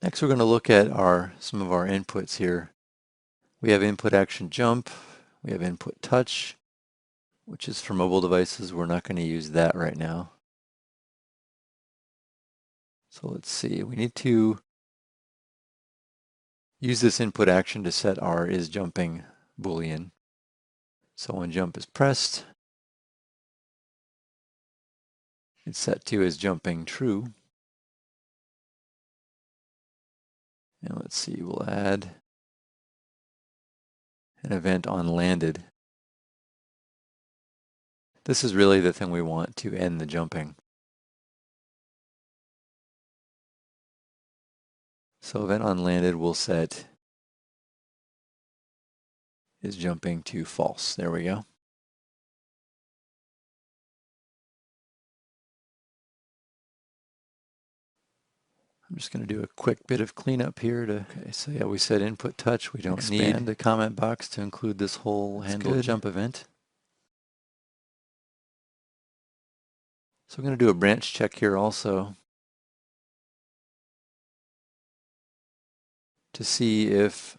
Next, we're going to look at some of our inputs here. We have input action jump, we have input touch, which is for mobile devices. We're not going to use that right now. So let's see, we need to use this input action to set our isJumping Boolean. So when jump is pressed, it's set to isJumping true. And let's see, we'll add an event on landed. This is really the thing we want to end the jumping. So event on landed will set isJumping to false. There we go. I'm just going to do a quick bit of cleanup here to, okay, so yeah, we said input touch. We don't expand the comment box to include this whole handle jump event. So I'm going to do a branch check here also to see if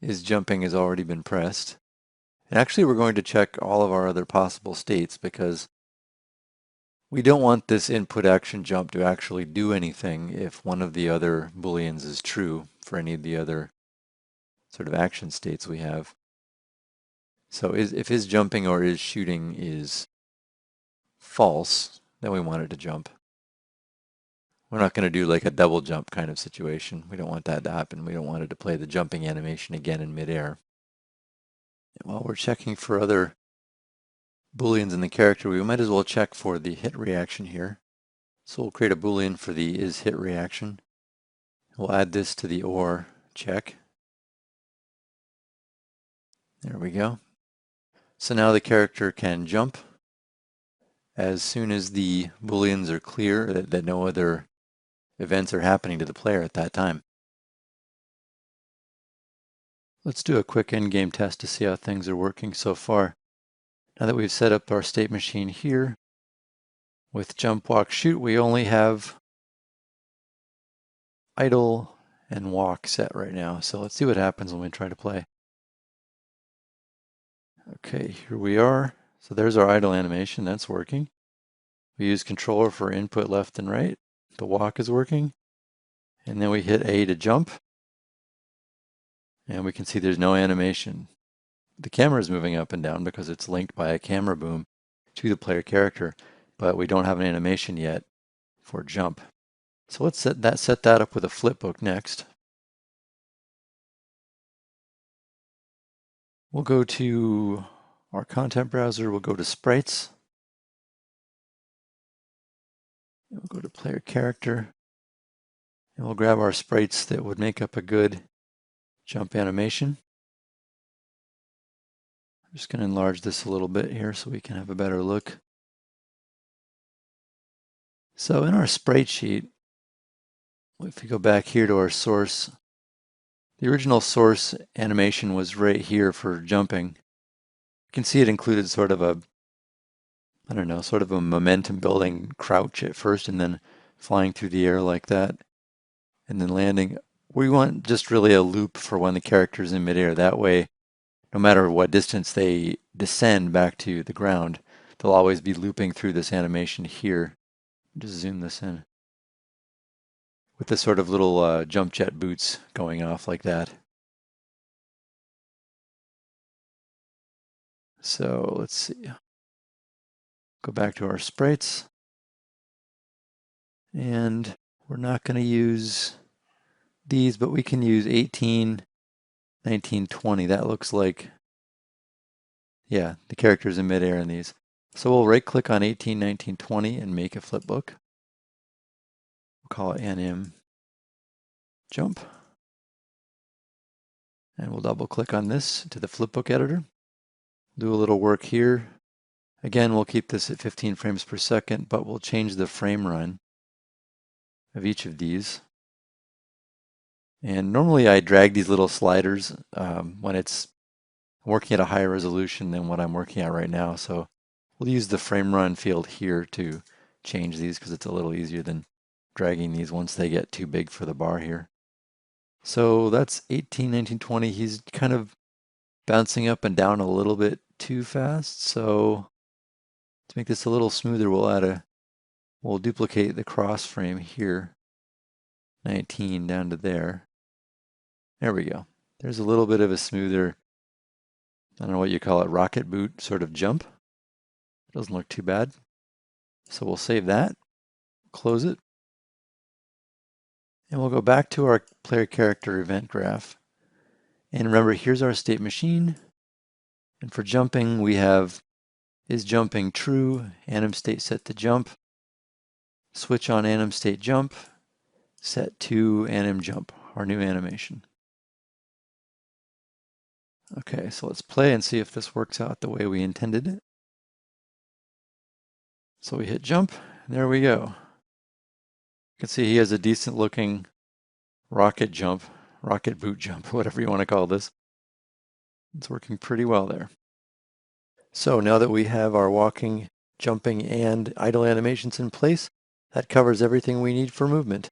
isJumping has already been pressed. And actually, we're going to check all of our other possible states because we don't want this input action jump to actually do anything if one of the other booleans is true for any of the other sort of action states we have. So if isJumping or isShooting is false, then we want it to jump. We're not going to do like a double jump kind of situation. We don't want that to happen. We don't want it to play the jumping animation again in midair. And while we're checking for other booleans in the character, we might as well check for the hit reaction here. So we'll create a boolean for the isHit reaction. We'll add this to the OR check. There we go. So now the character can jump as soon as the booleans are clear, that no other events are happening to the player at that time. Let's do a quick in-game test to see how things are working so far. Now that we've set up our state machine here, with jump, walk, shoot, we only have idle and walk set right now. So let's see what happens when we try to play. Okay, here we are. So there's our idle animation, that's working. We use controller for input left and right. The walk is working. And then we hit A to jump. And we can see there's no animation. The camera is moving up and down because it's linked by a camera boom to the player character, but we don't have an animation yet for jump. So let's set that up with a flipbook next. We'll go to our content browser, we'll go to sprites. We'll go to player character, and we'll grab our sprites that would make up a good jump animation. I'm just going to enlarge this a little bit here so we can have a better look. So in our sprite sheet, if you go back here to our source, the original source animation was right here for jumping. You can see it included sort of a, I don't know, sort of a momentum building crouch at first and then flying through the air like that and then landing. We want just really a loop for when the character is in midair. That way, no matter what distance they descend back to the ground, they'll always be looping through this animation here. Just zoom this in. With this sort of little jump jet boots going off like that. So let's see. Go back to our sprites. And we're not going to use these, but we can use 18, 19, 20. That looks like, yeah, the characters in midair in these. So we'll right click on 18, 19, 20 and make a flipbook. We'll call it anim jump. And we'll double click on this to the flipbook editor. Do a little work here. Again, we'll keep this at 15 frames per second, but we'll change the frame run of each of these. And normally I drag these little sliders when it's working at a higher resolution than what I'm working at right now. So we'll use the frame run field here to change these because it's a little easier than dragging these once they get too big for the bar here. So that's 18, 19, 20. He's kind of bouncing up and down a little bit too fast. So to make this a little smoother, we'll duplicate the cross frame here, 19 down to there. There we go. There's a little bit of a smoother, I don't know what you call it, rocket boot sort of jump. Doesn't look too bad. So we'll save that, close it, and we'll go back to our player character event graph. And remember, here's our state machine. And for jumping, we have is jumping true, anim state set to jump, switch on anim state jump, set to anim jump, our new animation. Okay, so let's play and see if this works out the way we intended it. So we hit jump, and there we go. You can see he has a decent looking rocket jump, rocket boot jump, whatever you want to call this. It's working pretty well there. So now that we have our walking, jumping, and idle animations in place, that covers everything we need for movement.